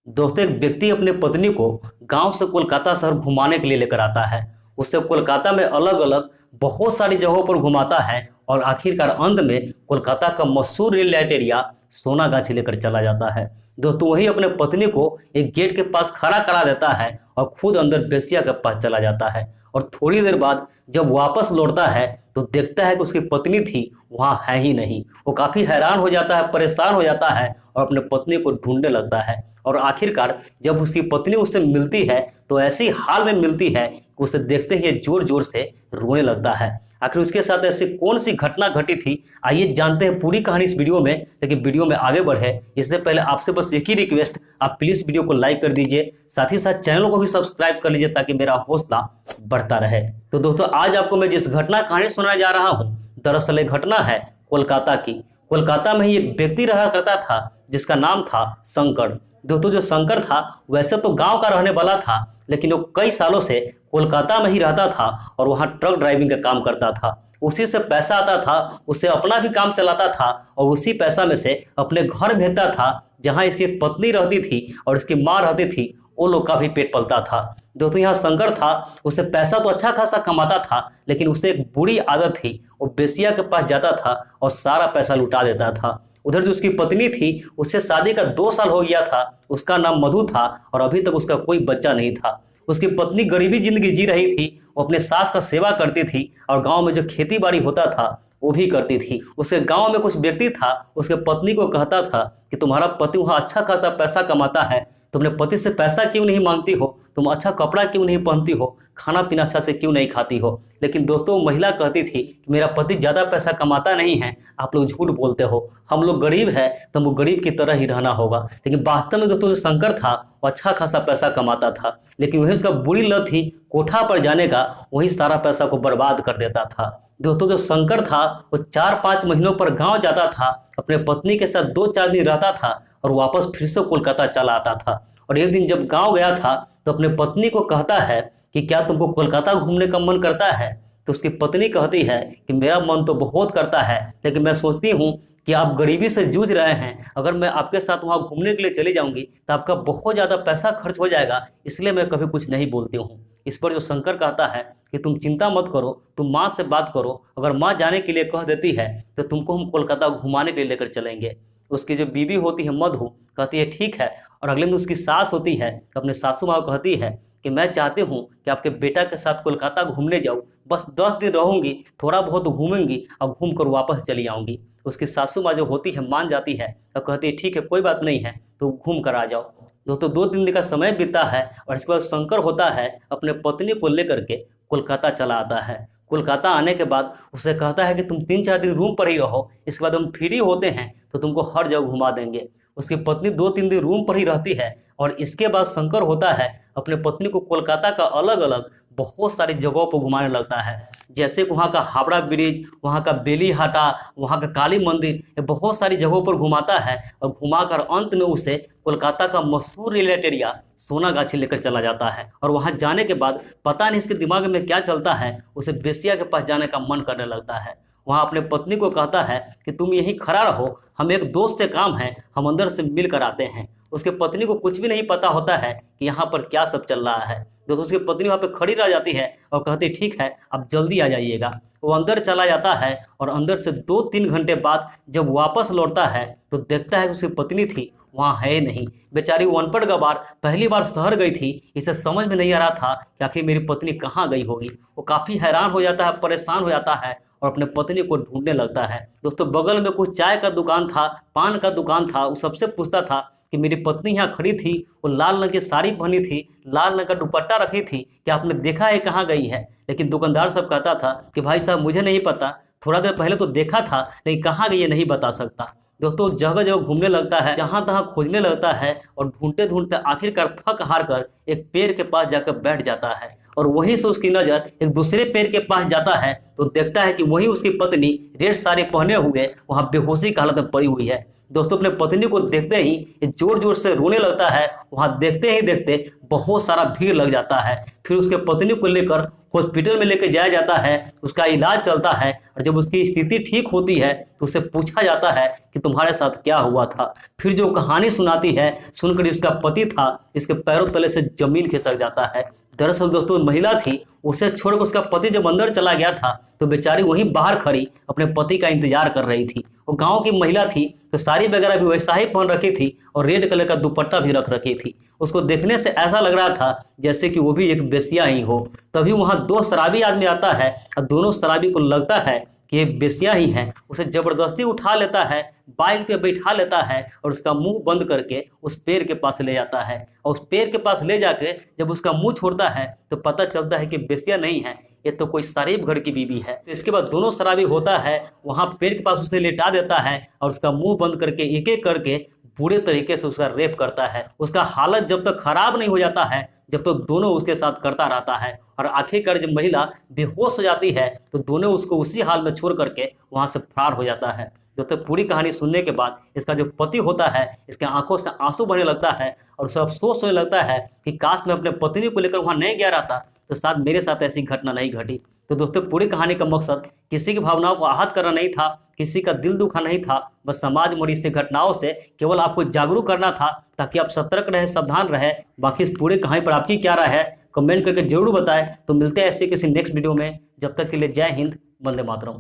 दोस्तों, एक व्यक्ति अपने पत्नी को गांव से कोलकाता शहर घुमाने के लिए लेकर आता है। उससे कोलकाता में अलग अलग बहुत सारी जगहों पर घुमाता है और आखिरकार अंत में कोलकाता का मशहूर रेल लाइट एरिया सोनागाछी लेकर चला जाता है। दोस्तों, वही अपने पत्नी को एक गेट के पास खड़ा करा देता है और खुद अंदर बेसिया के पास चला जाता है। और थोड़ी देर बाद जब वापस लौटता है तो देखता है कि उसकी पत्नी थी वहां है ही नहीं। वो काफी हैरान हो जाता है, परेशान हो जाता है और अपने पत्नी को ढूंढने लगता है। और आखिरकार जब उसकी पत्नी उससे मिलती है तो ऐसी हाल में मिलती है कि उसे देखते ही जोर जोर से रोने लगता है। आखिर उसके साथ ऐसी कौन सी घटना घटी थी, आइए जानते हैं पूरी कहानी इस वीडियो में। लेकिन वीडियो में आगे बढ़े इससे पहले आपसे बस एक ही रिक्वेस्ट, आप प्लीज वीडियो को लाइक कर दीजिए, साथ ही साथ चैनल को भी सब्सक्राइब कर लीजिए ताकि मेरा हौसला बढ़ता रहे। तो दोस्तों, आज आपको मैं जिस घटना कहानी सुनाने जा रहा हूँ, दरअसल एक घटना है कोलकाता की। कोलकाता में ही एक व्यक्ति रहा करता था जिसका नाम था शंकर। दोस्तों, जो शंकर था वैसे तो गांव का रहने वाला था, लेकिन वो कई सालों से कोलकाता में ही रहता था और वहां ट्रक ड्राइविंग का काम करता था। उसी से पैसा आता था, उससे अपना भी काम चलाता था और उसी पैसा में से अपने घर भेजता था जहां इसकी पत्नी रहती थी और इसकी माँ रहती थी। वो लोग का भी पेट पलता था। दोस्तों, यहाँ शंकर था, उसे पैसा तो अच्छा खासा कमाता था, लेकिन उसे एक बुरी आदत थी। वो बेसिया के पास जाता था और सारा पैसा लुटा देता था। उधर जो उसकी पत्नी थी उससे शादी का 2 साल हो गया था, उसका नाम मधु था और अभी तक उसका कोई बच्चा नहीं था। उसकी पत्नी गरीबी जिंदगी जी रही थी, वो अपने सास का सेवा करती थी और गांव में जो खेती बाड़ी होता था वो भी करती थी। उसके गांव में कुछ व्यक्ति था, उसके पत्नी को कहता था कि तुम्हारा पति वहां अच्छा खासा पैसा कमाता है, तुम अपने पति से पैसा क्यों नहीं मांगती हो, तुम अच्छा कपड़ा क्यों नहीं पहनती हो, खाना पीना अच्छा से क्यों नहीं खाती हो। लेकिन दोस्तों, महिला कहती थी कि मेरा पति ज़्यादा पैसा कमाता नहीं है, आप लोग झूठ बोलते हो, हम लोग गरीब है तो हमको गरीब की तरह ही रहना होगा। लेकिन वास्तव में दोस्तों, जो शंकर था वो अच्छा खासा पैसा कमाता था, लेकिन वही उसका बुरी लत थी कोठा पर जाने का, वही सारा पैसा को बर्बाद कर देता था। दोस्तों, जो शंकर था वो 4-5 महीनों पर गांव जाता था, अपने पत्नी के साथ 2-4 दिन रहता था और वापस फिर से कोलकाता चला आता था। और एक दिन जब गांव गया था तो अपने पत्नी को कहता है कि क्या तुमको कोलकाता घूमने का मन करता है। तो उसकी पत्नी कहती है कि मेरा मन तो बहुत करता है, लेकिन मैं सोचती हूँ कि आप गरीबी से जूझ रहे हैं, अगर मैं आपके साथ वहाँ घूमने के लिए चली जाऊंगी तो आपका बहुत ज़्यादा पैसा खर्च हो जाएगा, इसलिए मैं कभी कुछ नहीं बोलती हूँ। इस पर जो शंकर कहता है कि तुम चिंता मत करो, तुम माँ से बात करो, अगर माँ जाने के लिए कह देती है तो तुमको हम कोलकाता घुमाने के लिए लेकर चलेंगे। उसकी जो बीवी होती है मधु कहती है ठीक है। और अगले दिन उसकी सास होती है, अपने सासू माँ को कहती है कि मैं चाहती हूँ कि आपके बेटा के साथ कोलकाता घूमने जाऊँ, बस 10 दिन रहूंगी, थोड़ा बहुत घूमूंगी और घूम कर वापस चली आऊँगी। उसकी सासू माँ जो होती है मान जाती है और कहती है ठीक है, कोई बात नहीं है, तो घूम कर आ जाओ। दोस्तों, 2-3 दिन का समय बीता है और इसके बाद शंकर होता है अपने पत्नी को लेकर के कोलकाता चला आता है। कोलकाता आने के बाद उसे कहता है कि तुम 3-4 दिन रूम पर ही रहो, इसके बाद हम फ्री होते हैं तो तुमको हर जगह घुमा देंगे। उसकी पत्नी 2-3 दिन रूम पर ही रहती है और इसके बाद शंकर होता है अपने पत्नी को कोलकाता का अलग अलग बहुत सारी जगहों पर घुमाने लगता है, जैसे कि वहाँ का हावड़ा ब्रिज, वहाँ का बेली हाटा, वहाँ का काली मंदिर, ये बहुत सारी जगहों पर घुमाता है और घुमाकर अंत में उसे कोलकाता का मशहूर रेल लाइट एरिया सोनागाछी लेकर चला जाता है। और वहाँ जाने के बाद पता नहीं इसके दिमाग में क्या चलता है, उसे बेसिया के पास जाने का मन करने लगता है। वहाँ अपने पत्नी को कहता है कि तुम यहीं खड़ा रहो, हम एक दोस्त से काम है, हम अंदर से मिल कर आते हैं। उसके पत्नी को कुछ भी नहीं पता होता है कि यहाँ पर क्या सब चल रहा है। दोस्तों, उसकी पत्नी वहाँ पे खड़ी रह जाती है और कहती ठीक है, आप जल्दी आ जाइएगा। वो अंदर चला जाता है और अंदर से 2-3 घंटे बाद जब वापस लौटता है तो देखता है कि उसकी पत्नी थी वहाँ है नहीं। बेचारी वो अनपढ़ गवार पहली बार शहर गई थी, इसे समझ में नहीं आ रहा था कि आखिर मेरी पत्नी कहाँ गई होगी। वो काफ़ी हैरान हो जाता है, परेशान हो जाता है और अपने पत्नी को ढूंढने लगता है। दोस्तों, बगल में कुछ चाय का दुकान था, पान का दुकान था, वो सबसे पूछता था कि मेरी पत्नी यहाँ खड़ी थी, वो लाल रंग की साड़ी पहनी थी, लाल रंग का दुपट्टा रखी थी, क्या आपने देखा है कहाँ गई है। लेकिन दुकानदार सब कहता था कि भाई साहब मुझे नहीं पता, थोड़ा देर पहले तो देखा था, लेकिन कहाँ गई ये नहीं बता सकता। दोस्तों, जगह जगह घूमने लगता है, जहां तहां खोजने लगता है और ढूंढते ढूंढते आखिरकार थक हार कर एक पेड़ के पास जाकर बैठ जाता है। और वहीं से उसकी नजर एक दूसरे पेड़ के पास जाता है तो देखता है कि वही उसकी पत्नी रेड साड़ी पहने हुए वहां बेहोशी की हालत में पड़ी हुई है। दोस्तों अपने पत्नी को देखते ही ये जोर जोर से रोने लगता है। वहां देखते ही देखते बहुत सारा भीड़ लग जाता है। फिर उसके पत्नी को लेकर हॉस्पिटल में लेकर जाया जाता है, उसका इलाज चलता है और जब उसकी स्थिति ठीक होती है तो उससे पूछा जाता है कि तुम्हारे साथ क्या हुआ था। फिर जो कहानी सुनाती है सुनकर उसका पति था इसके पैरों तले से जमीन खिसक जाता है। दरअसल दोस्तों महिला थी, उसे छोड़कर उसका पति जब अंदर चला गया था तो बेचारी वहीं बाहर खड़ी अपने पति का इंतजार कर रही थी। वो गांव की महिला थी तो साड़ी वगैरह भी वैसा ही पहन रखी थी और रेड कलर का दुपट्टा भी रख रखी थी। उसको देखने से ऐसा लग रहा था जैसे कि वो भी एक बेसिया ही हो। तभी वहां दो शराबी आदमी आता है और दोनों शराबी को लगता है कि ये बेसिया ही है। उसे जबरदस्ती उठा लेता है, बाइक पे बैठा लेता है और उसका मुंह बंद करके उस पेड़ के पास ले जाता है। और उस पेड़ के पास ले जाके जब उसका मुंह छोड़ता है तो पता चलता है कि बेसिया नहीं है, ये तो कोई शरीफ घर की बीवी है। तो इसके बाद दोनों शराबी होता है वहां पेड़ के पास उसे लेटा देता है और उसका मुंह बंद करके एक एक करके बुरे तरीके से उसका रेप करता है। उसका हालत जब तक खराब नहीं हो जाता है जब तक दोनों उसके साथ करता रहता है और आखिरकार जब महिला बेहोश हो जाती है तो दोनों उसको उसी हाल में छोड़ करके वहां से फरार हो जाता है। दोस्तों पूरी कहानी सुनने के बाद इसका जो पति होता है इसके आंखों से आंसू बहने लगता है और उसे अफसोस होने लगता है कि काश मैं अपने पत्नी को लेकर वहां नहीं गया रहता तो शायद मेरे साथ ऐसी घटना नहीं घटी। तो दोस्तों पूरी कहानी का मकसद किसी की भावनाओं को आहत करना नहीं था, किसी का दिल दुखा नहीं था, बस समाज में इस घटनाओं से केवल आपको जागरूक करना था ताकि आप सतर्क रहे, सावधान रहे। बाकी इस पूरी कहानी पर आपकी क्या राय है कमेंट करके जरूर बताएं। तो मिलते हैं ऐसे किसी नेक्स्ट वीडियो में, जब तक के लिए जय हिंद, वंदे मातरम।